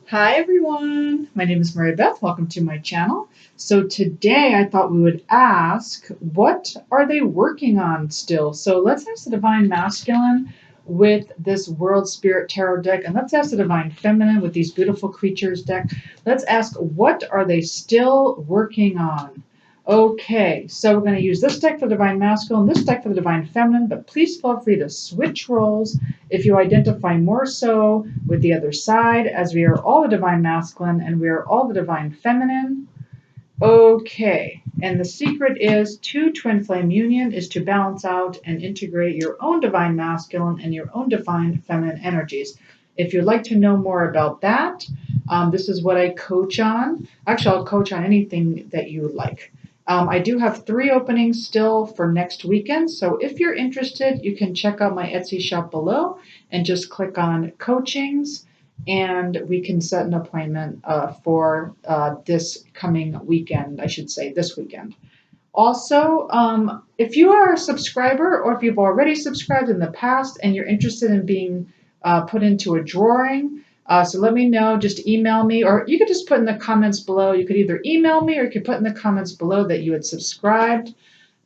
Hi everyone, my name is Mary Beth. Welcome to my channel. So today I thought we would ask, what are they working on still? So let's ask the Divine Masculine with this World Spirit Tarot deck, and let's ask the Divine Feminine with these beautiful creatures deck. Let's ask, what are they still working on? Okay, so we're going to use this deck for the Divine Masculine, this deck for the Divine Feminine, but please feel free to switch roles if you identify more so with the other side, as we are all the Divine Masculine and we are all the Divine Feminine. Okay, and the secret is to twin flame union is to balance out and integrate your own Divine Masculine and your own Divine Feminine energies. If you'd like to know more about that, this is what I coach on. Actually, I'll coach on anything that you would like. I do have 3 openings still for next weekend, so if you're interested, you can check out my Etsy shop below and just click on coachings, and we can set an appointment for this coming weekend, I should say, this weekend. Also, if you are a subscriber or if you've already subscribed in the past and you're interested in being put into a drawing, so let me know. Just email me, or you could just put in the comments below. You could either email me or you could put in the comments below that you had subscribed.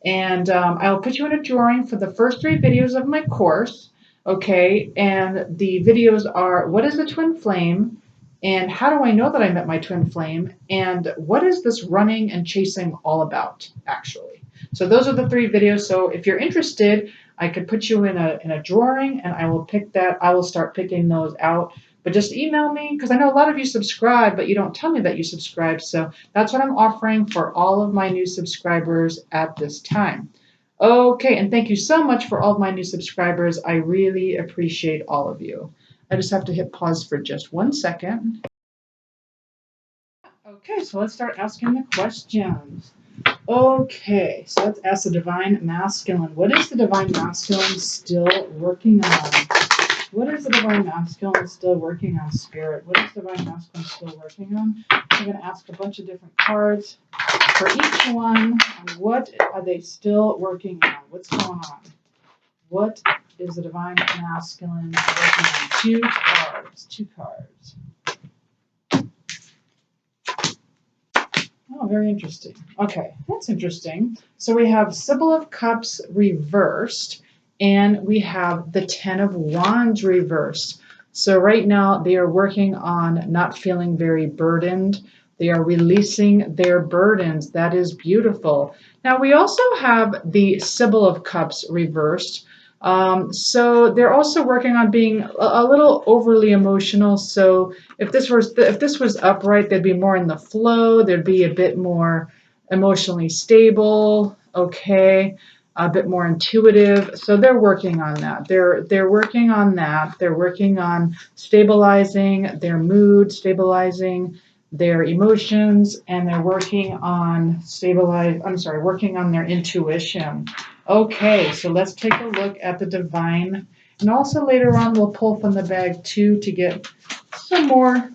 And I'll put you in a drawing for the first 3 videos of my course. Okay, and the videos are, what is the twin flame? And how do I know that I met my twin flame? And what is this running and chasing all about, actually? So those are the 3 videos. So if you're interested, I could put you in a drawing, and I will pick that. I will start picking those out. But just email me, because I know a lot of you subscribe, but you don't tell me that you subscribe. So that's what I'm offering for all of my new subscribers at this time. Okay, and thank you so much for all of my new subscribers. I really appreciate all of you. I just have to hit pause for just 1 second. Okay, so let's start asking the questions. Okay, so let's ask the Divine Masculine. What is the Divine Masculine still working on? What is the Divine Masculine still working on, Spirit? What is the Divine Masculine still working on? I'm going to ask a bunch of different cards for each one. What are they still working on? What's going on? What is the Divine Masculine working on? 2 cards. 2 cards. Oh, very interesting. Okay, that's interesting. So we have Sybil of Cups reversed, and we have the 10 of Wands reversed. So right now they are working on not feeling very burdened. They are releasing their burdens. That is beautiful. Now we also have the Sybil of Cups reversed. So they're also working on being a little overly emotional. So if this was upright, they'd be more in the flow. There'd be a bit more emotionally stable. Okay, a bit more intuitive. So they're working on that. They're working on that. They're working on stabilizing their mood, stabilizing their emotions, and they're working on working on their intuition. Okay, so let's take a look at the Divine. And also later on, we'll pull from the bag too to get some more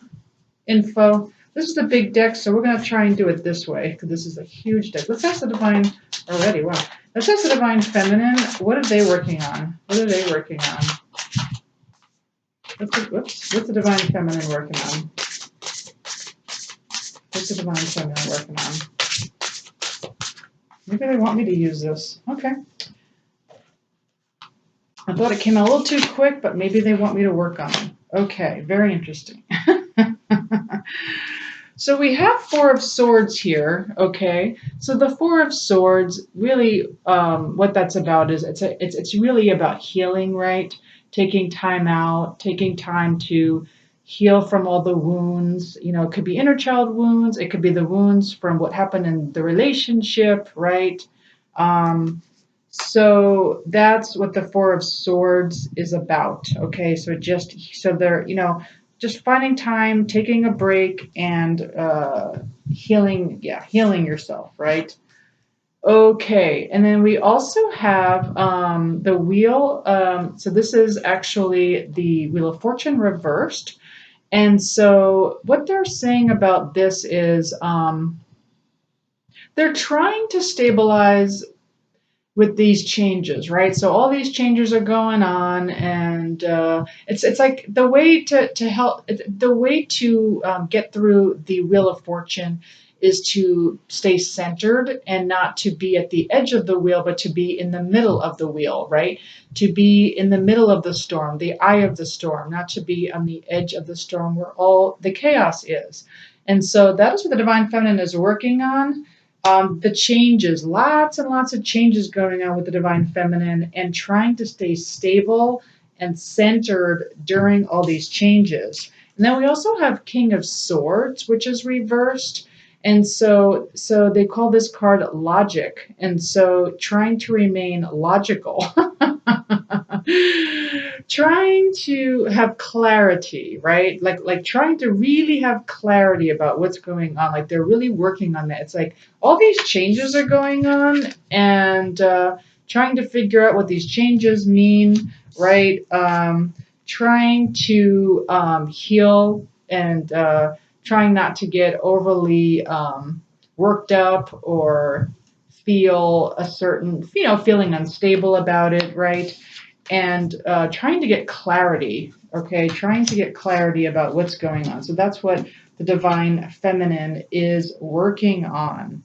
info. This is the big deck, so we're going to try and do it this way, because this is a huge deck. Let's ask the Divine already. Wow. Let's ask the Divine Feminine. What are they working on? What are they working on? What's the Divine Feminine working on? What's the Divine Feminine working on? Maybe they want me to use this. Okay. I thought it came out a little too quick, but maybe they want me to work on it. Okay, very interesting. So we have 4 of Swords here, okay? So the 4 of Swords, really what that's about is it's really about healing, right? Taking time out, taking time to heal from all the wounds. You know, it could be inner child wounds. It could be the wounds from what happened in the relationship, right? So that's what the 4 of Swords is about, okay? So they're, just finding time, taking a break, and healing yourself, right? Okay, and then we also have the Wheel. So this is actually the Wheel of Fortune reversed. And so what they're saying about this is they're trying to stabilize with these changes, right? So all these changes are going on, and it's like the way to help, the way to get through the Wheel of Fortune is to stay centered and not to be at the edge of the wheel, but to be in the middle of the wheel, right? To be in the middle of the storm, the eye of the storm, not to be on the edge of the storm where all the chaos is. And so that is what the Divine Feminine is working on. The changes, lots and lots of changes going on with the Divine Feminine, and trying to stay stable and centered during all these changes. And then we also have King of Swords, which is reversed. And so they call this card logic. And so trying to remain logical, trying to have clarity, right? Like trying to really have clarity about what's going on. Like they're really working on that. It's like all these changes are going on, and trying to figure out what these changes mean, right? Trying to heal, and trying not to get overly worked up or feel a certain, feeling unstable about it, right? And trying to get clarity, okay? Trying to get clarity about what's going on. So that's what the Divine Feminine is working on.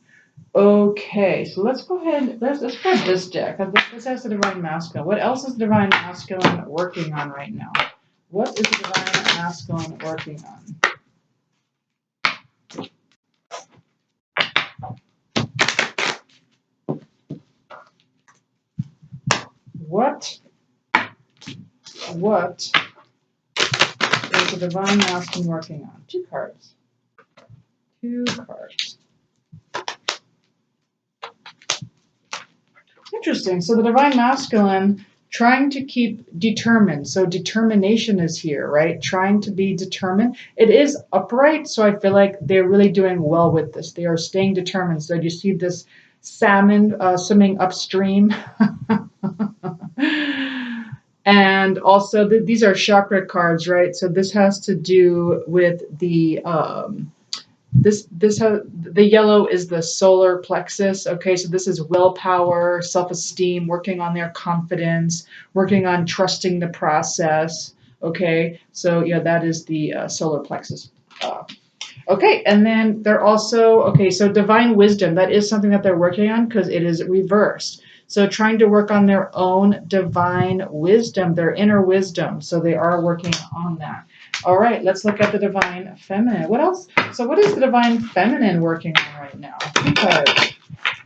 Okay, so let's go ahead, let's grab this deck. This has the Divine Masculine. What else is the Divine Masculine working on right now? What is the Divine Masculine working on? What is the Divine Masculine working on? Two cards. Interesting. So the Divine Masculine trying to keep determined. So determination is here, right? Trying to be determined. It is upright, so I feel like they're really doing well with this. They are staying determined. So you see this salmon swimming upstream. And also these are chakra cards, right? So this has to do with the the yellow is the solar plexus. Okay, so this is willpower, self-esteem, working on their confidence, working on trusting the process. Okay, so yeah, that is the solar plexus. Okay, and then they're also, okay, so divine wisdom, that is something that they're working on because it is reversed. So trying to work on their own divine wisdom, their inner wisdom. So they are working on that. All right, let's look at the Divine Feminine. What else? So what is the Divine Feminine working on right now? Because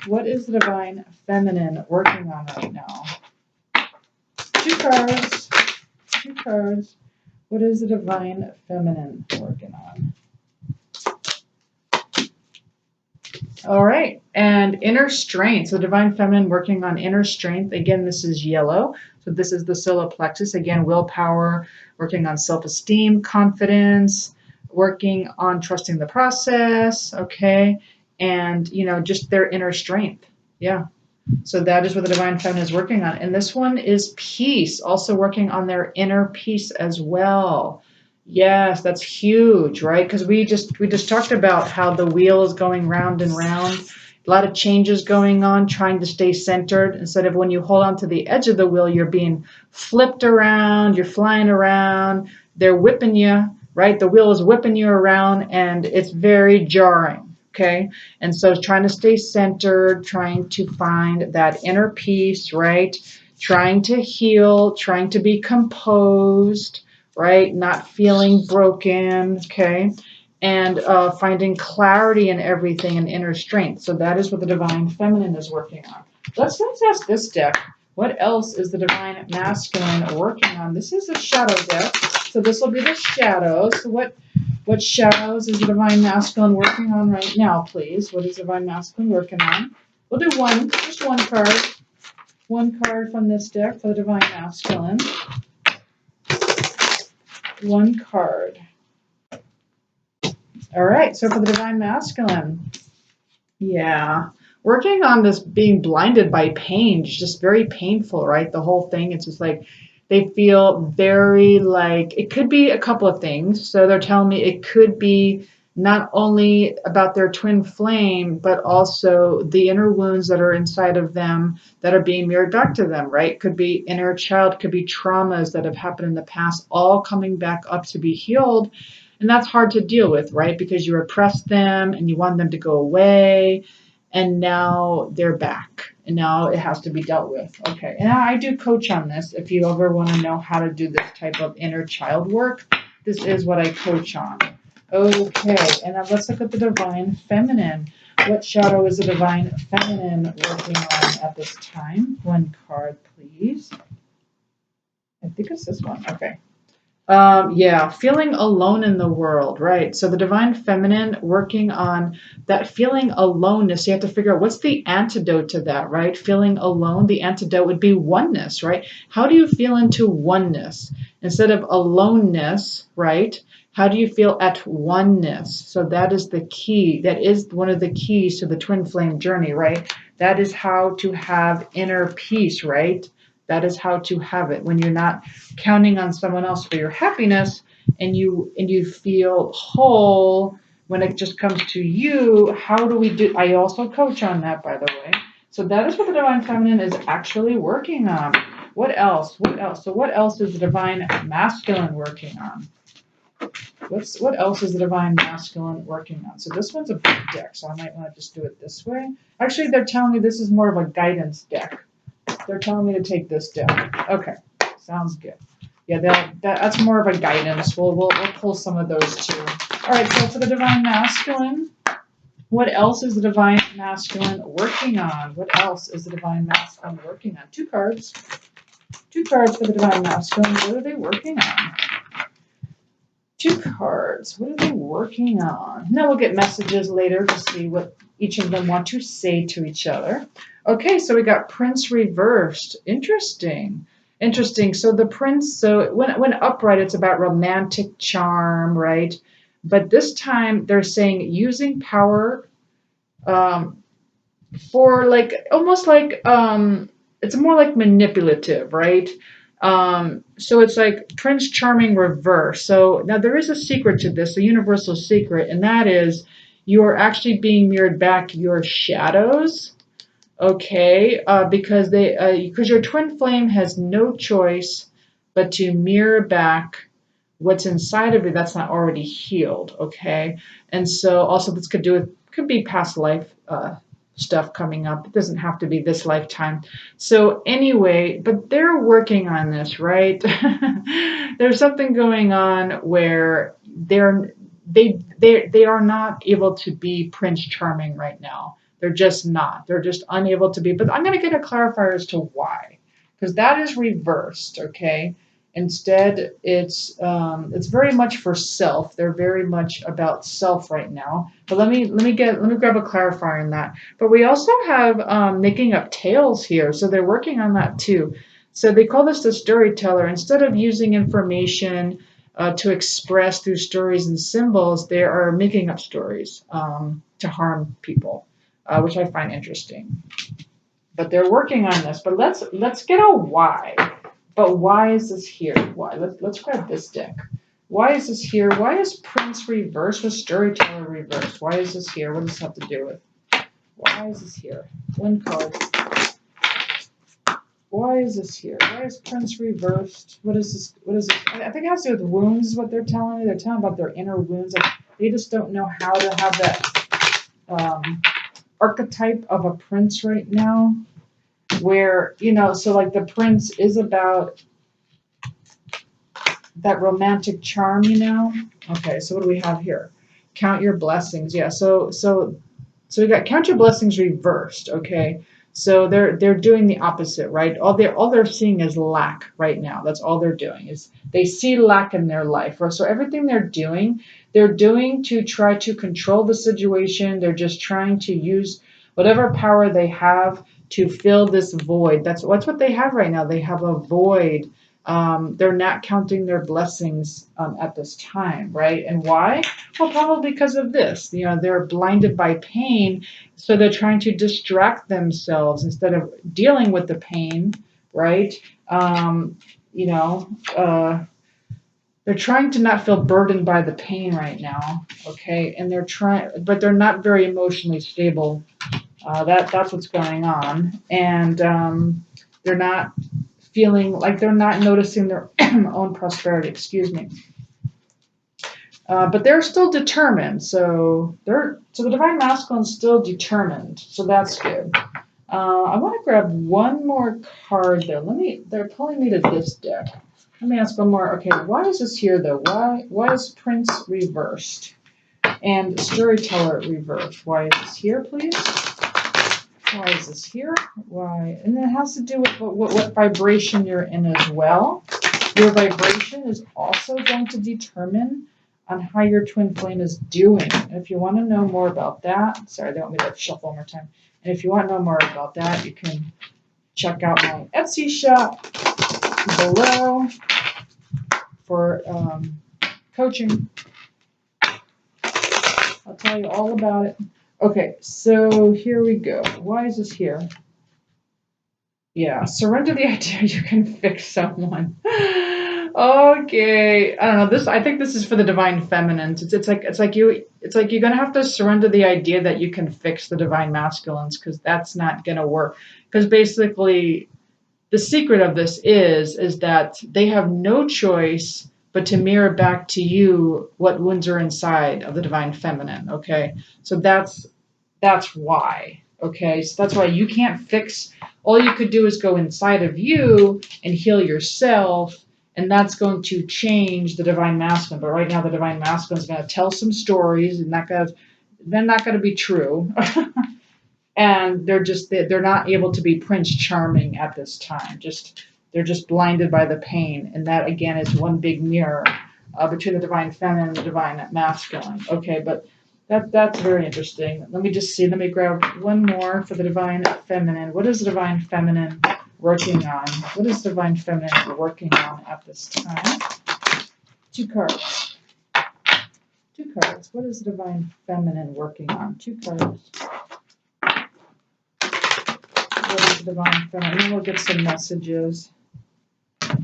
what is the Divine Feminine working on right now? Two cards. What is the Divine Feminine working on? All right, and inner strength. So Divine Feminine working on inner strength. Again, this is yellow. So this is the solar plexus. Again, willpower, working on self-esteem, confidence, working on trusting the process, okay? And, just their inner strength. Yeah. So that is what the Divine Feminine is working on. And this one is peace, also working on their inner peace as well. Yes, that's huge, right? Because we just talked about how the wheel is going round and round. A lot of changes going on, trying to stay centered. Instead of when you hold on to the edge of the wheel, you're being flipped around, you're flying around, they're whipping you, right? The wheel is whipping you around, and it's very jarring, okay? And so trying to stay centered, trying to find that inner peace, right? Trying to heal, trying to be composed, right? Not feeling broken, okay? And finding clarity in everything and inner strength. So that is what the Divine Feminine is working on. Let's ask this deck. What else is the Divine Masculine working on? This is a shadow deck. So this will be the shadows. So what shadows is the Divine Masculine working on right now, please? What is the Divine Masculine working on? We'll do just one card. One card from this deck for the Divine Masculine. One card. All right, so for the Divine Masculine, yeah, working on this being blinded by pain, just very painful, right? The whole thing, it's just like they feel very like, it could be a couple of things. So they're telling me it could be not only about their twin flame, but also the inner wounds that are inside of them that are being mirrored back to them, right? Could be inner child, could be traumas that have happened in the past, all coming back up to be healed. And that's hard to deal with, right? Because you repressed them and you want them to go away. And now they're back. And now it has to be dealt with. Okay. And I do coach on this. If you ever want to know how to do this type of inner child work, this is what I coach on. Okay, and now let's look at the divine feminine. What shadow is the divine feminine working on at this time? One card, please. I think it's this one. Okay. Yeah, feeling alone in the world, right? So the divine feminine working on that feeling aloneness. You have to figure out what's the antidote to that, right? Feeling alone, the antidote would be oneness, right? How do you feel into oneness instead of aloneness, right? How do you feel at oneness? So that is the key. That is one of the keys to the twin flame journey, right? That is how to have inner peace, right? That is how to have it when you're not counting on someone else for your happiness and you feel whole when it just comes to you. How do we do? I also coach on that, by the way. So that is what the divine feminine is actually working on. What else? What else? So what else is the divine masculine working on? What else is the divine masculine working on? So this one's a big deck, so I might want to just do it this way. Actually, they're telling me this is more of a guidance deck. They're telling me to take this deck. Okay, sounds good. Yeah, that's more of a guidance. We'll pull some of those too. All right, so for the divine masculine, what else is the divine masculine working on? What else is the divine masculine working on? Two cards. Two cards for the divine masculine. What are they working on? Two cards. What are they working on? Now we'll get messages later to see what each of them want to say to each other. Okay, so we got Prince reversed. Interesting. Interesting. So the Prince, so when upright, it's about romantic charm, right? But this time they're saying using power um, for like almost like it's more like manipulative, right? So it's like Prince Charming reverse. So now there is a secret to this, a universal secret, and that is you are actually being mirrored back your shadows, okay? Because your twin flame has no choice but to mirror back what's inside of you that's not already healed, okay? And so also this could be past life stuff coming up. It doesn't have to be this lifetime. So anyway, but they're working on this, right? There's something going on where they are not able to be Prince Charming right now. They're just not. They're just unable to be. But I'm going to get a clarifier as to why, because that is reversed, okay? Instead, it's very much for self. They're very much about self right now. But let me grab a clarifier in that. But we also have making up tales here, so they're working on that too. So they call this the storyteller. Instead of using information to express through stories and symbols, they are making up stories to harm people, which I find interesting. But they're working on this. But let's get a why. But why is this here? Why? Let's grab this deck. Why is this here? Why is Prince reversed with Storyteller reversed? Why is this here? What does this have to do with? Why is this here? One card. Why is this here? Why is Prince reversed? What is this? What is this? I think it has to do with wounds is what they're telling me. They're telling about their inner wounds. Like they just don't know how to have that archetype of a prince right now. Where, so like the prince is about that romantic charm. Okay, so what do we have here? Count your blessings. Yeah, so we got count your blessings reversed, okay? So they're doing the opposite, right? All they're seeing is lack right now. That's all they're doing is they see lack in their life. So everything they're doing to try to control the situation. They're just trying to use whatever power they have to fill this void. That's what they have right now. They have a void. They're not counting their blessings at this time, right? And why? Well, probably because of this. They're blinded by pain, so they're trying to distract themselves instead of dealing with the pain, right? Um, you know, uh, they're trying to not feel burdened by the pain right now, okay? And they're trying, but they're not very emotionally stable. That's what's going on, and they're not feeling like they're not noticing their own prosperity. Excuse me. But they're still determined. So the divine masculine's still determined. So that's good. I want to grab one more card though. They're pulling me to this deck. Let me ask one more. Okay, why is this here though? Why is Prince reversed? And Storyteller reversed. Why is this here, please? Why is this here? Why? And it has to do with what vibration you're in as well. Your vibration is also going to determine on how your twin flame is doing. And if you want to know more about that, sorry, they want me to shuffle one more time. And if you want to know more about that, you can check out my Etsy shop below for coaching. I'll tell you all about it. Okay, so here we go. Why is this here? Yeah, surrender the idea you can fix someone. Okay, I don't know. I think this is for the divine feminines. It's like you're gonna have to surrender the idea that you can fix the divine masculines, because that's not gonna work. Because basically, the secret of this is that they have no choice but to mirror back to you what wounds are inside of the divine feminine. Okay, so that's why. Okay, so that's why you can't fix. All you could do is go inside of you and heal yourself, and that's going to change the divine masculine. But right now, the divine masculine is going to tell some stories, and they're not going to be true. And they're not able to be Prince Charming at this time. They're just blinded by the pain, and that again is one big mirror between the divine feminine and the divine masculine. Okay, but that's very interesting. Let me just see. Let me grab one more for the divine feminine. What is the divine feminine working on? What is divine feminine working on at this time? Two cards. Two cards. What is the divine feminine working on? Two cards. What is divine feminine? And we'll get some messages.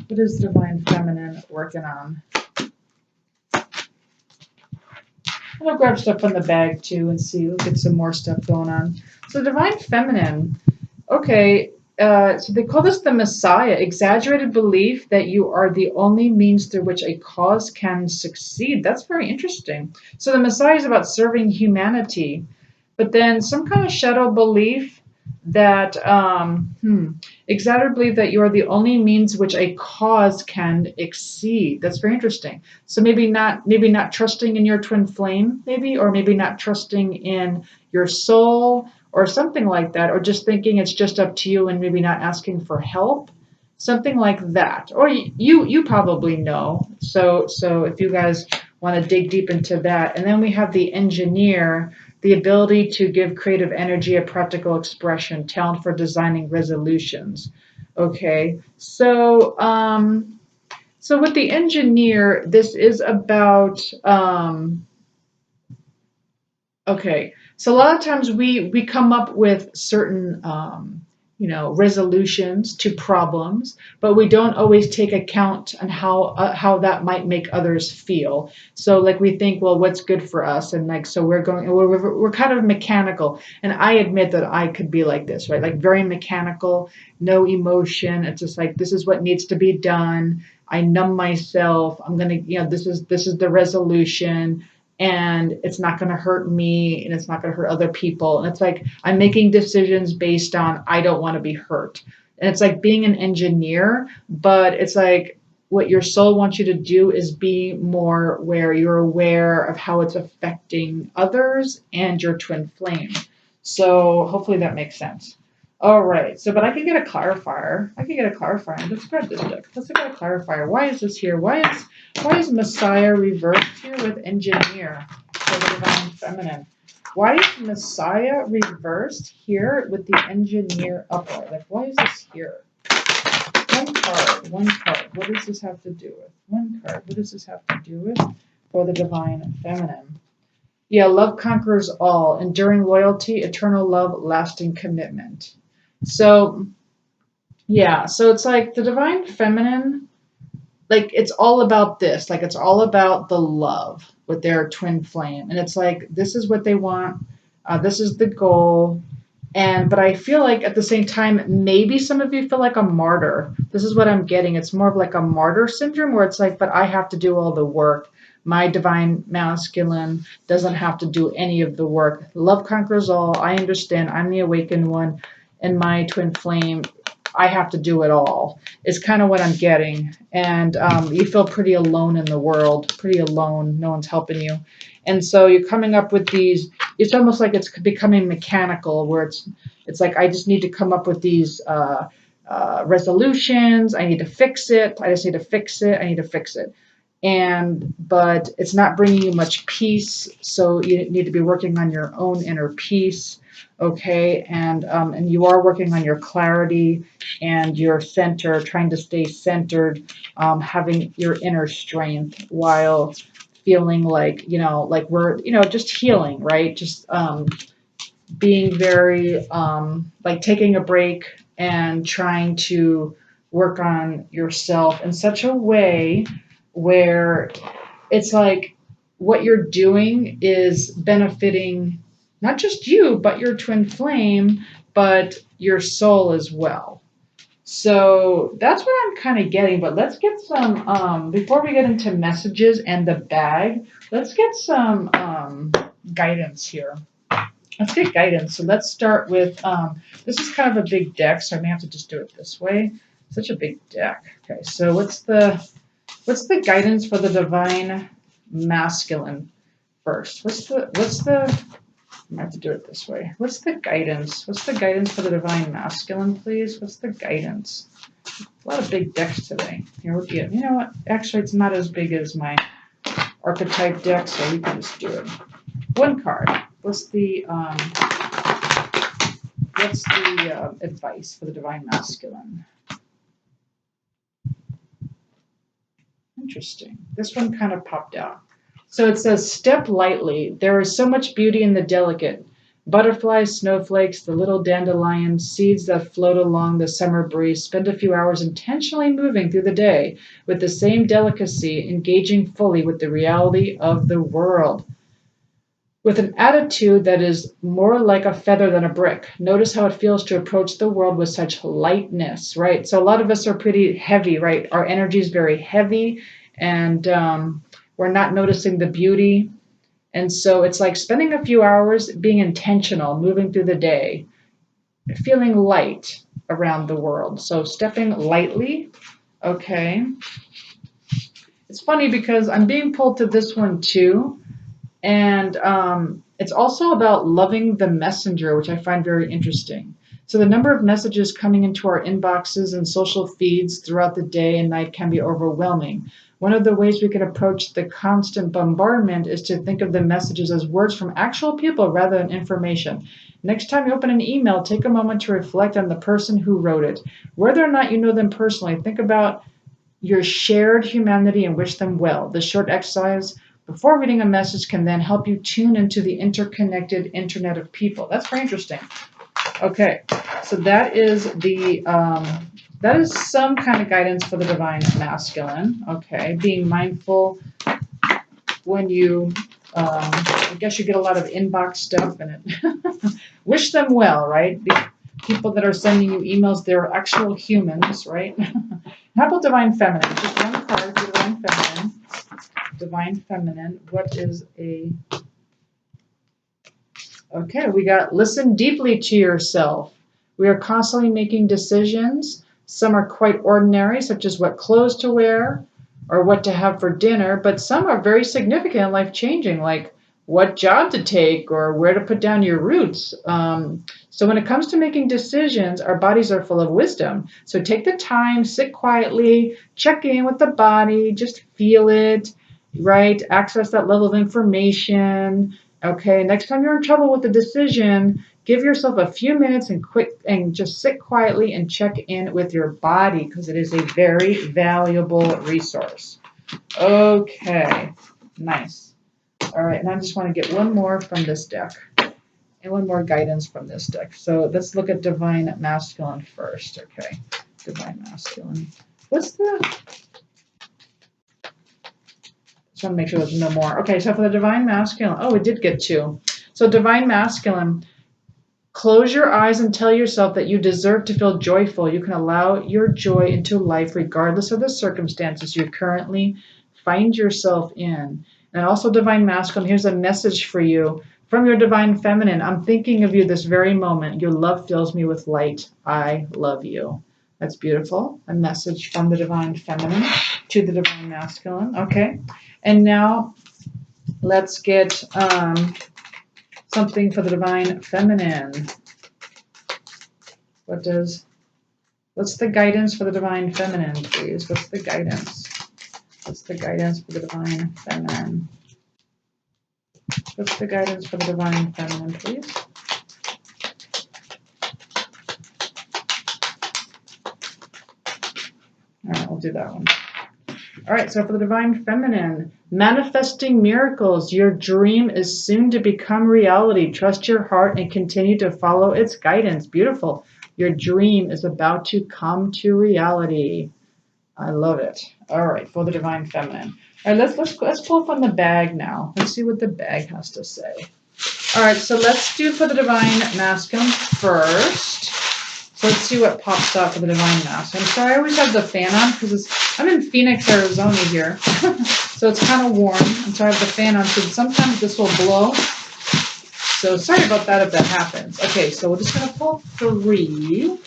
What is divine feminine working on? I'll grab stuff from the bag too and see. We'll get some more stuff going on. So divine feminine. Okay. So they call this the Messiah. Exaggerated belief that you are the only means through which a cause can succeed. That's very interesting. So the Messiah is about serving humanity, but then some kind of shadow belief that exaggerated belief that you are the only means which a cause can exceed. That's very interesting. So maybe not trusting in your twin flame, or maybe not trusting in your soul or something like that, or just thinking it's just up to you and maybe not asking for help, something like that. Or you probably know. So if you guys want to dig deep into that. And then we have the engineer, the ability to give creative energy a practical expression, talent for designing resolutions. Okay, so with the engineer, this is about okay. So a lot of times we come up with certain resolutions to problems, but we don't always take account on how that might make others feel. So like we think, well, what's good for us, and like so we're kind of mechanical. And I admit that I could be like this, right? Like very mechanical, no emotion. It's just like this is what needs to be done. I numb myself. I'm gonna, this is the resolution. And it's not going to hurt me, and it's not going to hurt other people. And it's like I'm making decisions based on I don't want to be hurt. And it's like being an engineer, but it's like what your soul wants you to do is be more where you're aware of how it's affecting others and your twin flame. So hopefully that makes sense. All right. So, but I can get a clarifier. Let's grab this deck. Let's get a clarifier. Why is this here? Why is Messiah reversed here with engineer for the divine feminine? Why is Messiah reversed here with the engineer upright? Like, why is this here? One card. What does this have to do with? One card. What does this have to do with for the divine feminine? Yeah, love conquers all. Enduring loyalty, eternal love, lasting commitment. So, yeah, so it's like the divine feminine, like it's all about this. Like it's all about the love with their twin flame. And it's like, this is what they want. This is the goal. And, but I feel like at the same time, maybe some of you feel like a martyr. This is what I'm getting. It's more of like a martyr syndrome where it's like, but I have to do all the work. My divine masculine doesn't have to do any of the work. Love conquers all. I understand. I'm the awakened one. And my twin flame, I have to do it all. Is kind of what I'm getting. And you feel pretty alone in the world, pretty alone. No one's helping you. And so you're coming up with these, it's almost like it's becoming mechanical where it's like, I just need to come up with these resolutions. I need to fix it. I just need to fix it. I need to fix it. But it's not bringing you much peace. So you need to be working on your own inner peace. Okay. And you are working on your clarity and your center, trying to stay centered, having your inner strength while feeling like, like we're, just healing, right? Just being very, like taking a break and trying to work on yourself in such a way where it's like what you're doing is benefiting not just you, but your twin flame, but your soul as well. So that's what I'm kind of getting, but let's get some, before we get into messages and the bag, let's get some guidance here. Let's get guidance. So let's start with, this is kind of a big deck, so I may have to just do it this way. Such a big deck. Okay, so what's the guidance for the divine masculine first? I might have to do it this way. What's the guidance? What's the guidance for the divine masculine, please? What's the guidance? A lot of big decks today. Here, you know what? Actually, it's not as big as my archetype deck, so we can just do it. One card. What's the advice for the divine masculine? Interesting. This one kind of popped out. So it says, step lightly. There is so much beauty in the delicate. Butterflies, snowflakes, the little dandelions, seeds that float along the summer breeze. Spend a few hours intentionally moving through the day with the same delicacy, engaging fully with the reality of the world. With an attitude that is more like a feather than a brick. Notice how it feels to approach the world with such lightness, right? So a lot of us are pretty heavy, right? Our energy is very heavy, and we're not noticing the beauty. And so it's like spending a few hours being intentional, moving through the day, feeling light around the world. So stepping lightly. Okay. It's funny because I'm being pulled to this one too. And it's also about loving the messenger, which I find very interesting. So the number of messages coming into our inboxes and social feeds throughout the day and night can be overwhelming. One of the ways we can approach the constant bombardment is to think of the messages as words from actual people rather than information. Next time you open an email, take a moment to reflect on the person who wrote it. Whether or not you know them personally, think about your shared humanity and wish them well. The short exercise before reading a message can then help you tune into the interconnected internet of people. That's very interesting. Okay, so that is some kind of guidance for the divine masculine. Okay, being mindful when you, I guess you get a lot of inbox stuff in it. Wish them well, right? The people that are sending you emails, they're actual humans, right? How about divine feminine? Just one card for divine feminine. Divine feminine. What is a... Okay, we got listen deeply to yourself. We are constantly making decisions. Some are quite ordinary, such as what clothes to wear or what to have for dinner, but some are very significant and life-changing, like what job to take or where to put down your roots. So when it comes to making decisions, our bodies are full of wisdom. So take the time, sit quietly, check in with the body, just feel it, right? Access that level of information. Okay, next time you're in trouble with a decision, give yourself a few minutes and just sit quietly and check in with your body because it is a very valuable resource. Okay, nice. All right, and I just want to get one more from this deck and one more guidance from this deck. So let's look at divine masculine first. Okay, divine masculine. What's the Just want to make sure there's no more. Okay, so for the divine masculine, oh, we did get 2. So divine masculine, close your eyes and tell yourself that you deserve to feel joyful. You can allow your joy into life regardless of the circumstances you currently find yourself in. And also divine masculine, here's a message for you from your divine feminine. I'm thinking of you this very moment. Your love fills me with light. I love you. That's beautiful. A message from the divine feminine to the divine masculine. Okay. And now let's get something for the divine feminine. What's the guidance for the divine feminine, please? What's the guidance? What's the guidance for the divine feminine? What's the guidance for the divine feminine, please? All right, we'll do that one. All right, so for the divine feminine, manifesting miracles. Your dream is soon to become reality. Trust your heart and continue to follow its guidance. Beautiful. Your dream is about to come to reality. I love it. All right, for the divine feminine. All right, let's pull from the bag now. Let's see what the bag has to say. All right, so let's do for the divine masculine first. So let's see what pops out for the divine masculine. So I always have the fan on because I'm in Phoenix, Arizona here. So it's kind of warm. And so I have the fan on. So sometimes this will blow. So sorry about that if that happens. Okay, so we're just going to pull 3.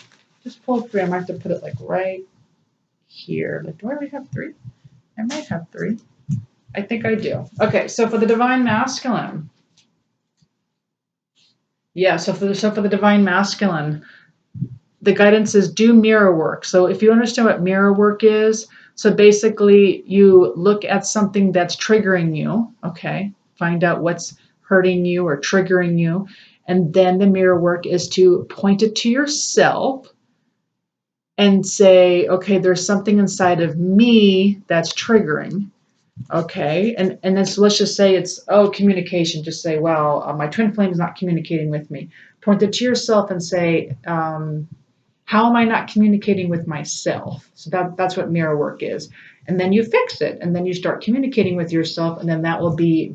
Just pull 3. I might have to put it like right here. Like, do I already have 3? I might have 3. I think I do. Okay, so for the divine masculine. Yeah, so for the divine masculine, the guidance is do mirror work. So if you understand what mirror work is, so basically you look at something that's triggering you, okay? Find out what's hurting you or triggering you. And then the mirror work is to point it to yourself and say, okay, there's something inside of me that's triggering. Okay, and then so let's just say it's, communication. Just say, well, my twin flame is not communicating with me. Point it to yourself and say, how am I not communicating with myself? So that's what mirror work is. And then you fix it, and then you start communicating with yourself, and then that will be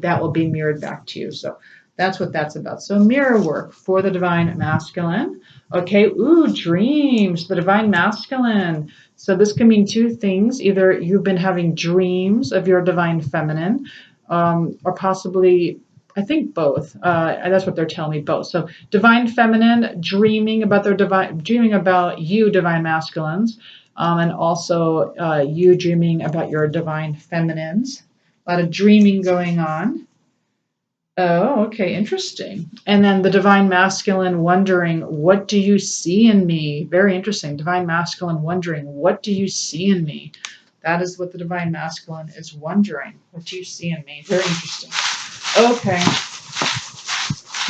mirrored back to you. So that's what that's about. So mirror work for the divine masculine. Okay, dreams, the divine masculine. So this can mean 2 things. Either you've been having dreams of your divine feminine, or possibly, I think both. That's what they're telling me, both. So divine feminine dreaming about you, divine masculines, and also you dreaming about your divine feminines. A lot of dreaming going on. Oh, okay, interesting. And then the divine masculine wondering, what do you see in me? Very interesting. Divine masculine wondering, what do you see in me? That is what the divine masculine is wondering. What do you see in me? Very interesting. Okay.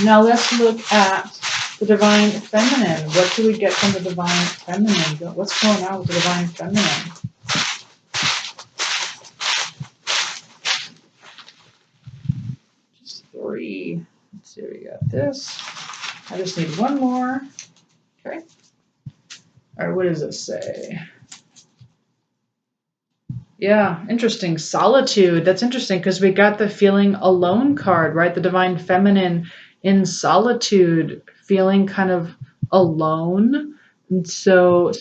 Now let's look at the divine feminine. What do we get from the divine feminine? What's going on with the divine feminine? Just 3. Let's see, we got this. I just need 1 more. Okay. All right, what does it say? Yeah, interesting. Solitude. That's interesting because we got the feeling alone card, right? The divine feminine in solitude, feeling kind of alone. And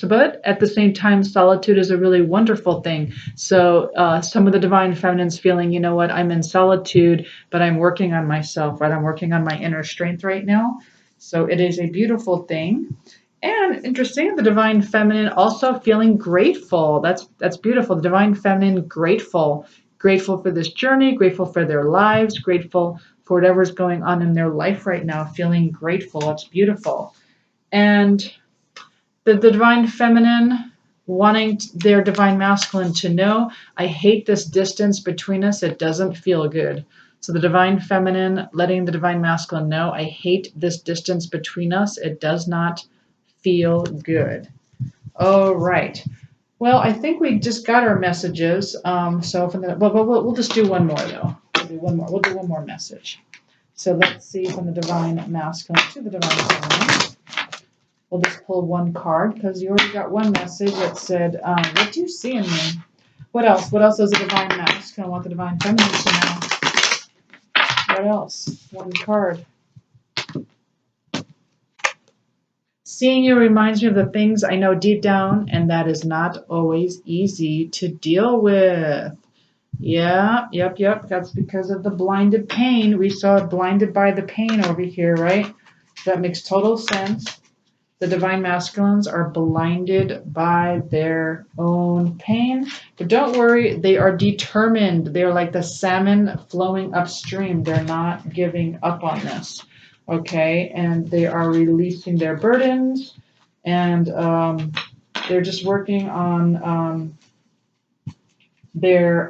but at the same time, solitude is a really wonderful thing. So some of the divine feminines feeling, you know what, I'm in solitude, but I'm working on myself, right? I'm working on my inner strength right now. So it is a beautiful thing. And interesting, the divine feminine also feeling grateful. That's beautiful. The divine feminine grateful for this journey, grateful for their lives, grateful for whatever's going on in their life right now, feeling grateful. That's beautiful. And the divine feminine wanting their divine masculine to know, I hate this distance between us. It doesn't feel good. So the divine feminine letting the divine masculine know, I hate this distance between us. It does not feel good. All right. Well, I think we just got our messages. We'll just do one more though. We'll do one more message. So let's see from the divine masculine to the divine feminine. We'll just pull 1 card because you already got one message that said, what do you see in me? What else? What else is a divine masculine? I want the divine feminine to know. What else? One card. Seeing you reminds me of the things I know deep down, and that is not always easy to deal with. Yeah, yep. That's because of the blinded pain. We saw blinded by the pain over here, right? That makes total sense. The divine masculines are blinded by their own pain. But don't worry, they are determined. They're like the salmon flowing upstream. They're not giving up on this. Okay, and they are releasing their burdens, and they're just working on their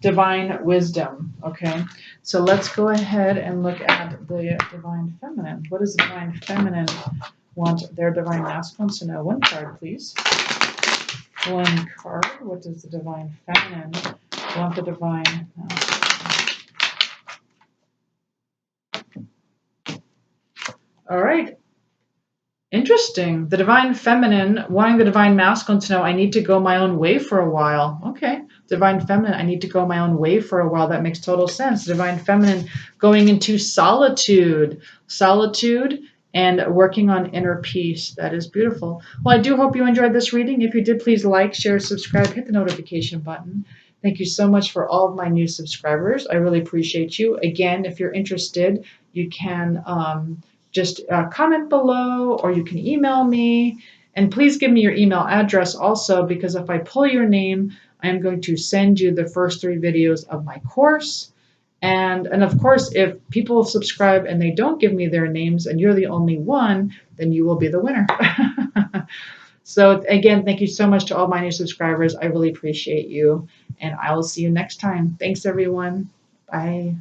divine wisdom. Okay, so let's go ahead and look at the divine feminine. What is the divine feminine want their divine masculine to know? One card, please. One card. What does the divine feminine want the divine masculine? All right. Interesting. The divine feminine wanting the divine masculine to know I need to go my own way for a while. Okay. Divine feminine, I need to go my own way for a while. That makes total sense. Divine feminine going into solitude. Solitude and working on inner peace. That is beautiful. Well, I do hope you enjoyed this reading. If you did, please like, share, subscribe, hit the notification button. Thank you so much for all of my new subscribers. I really appreciate you. Again, if you're interested, you can just comment below, or you can email me. And please give me your email address also, because if I pull your name, I am going to send you the first 3 videos of my course. And of course, if people subscribe and they don't give me their names and you're the only one, then you will be the winner. So again, thank you so much to all my new subscribers. I really appreciate you. And I will see you next time. Thanks, everyone. Bye.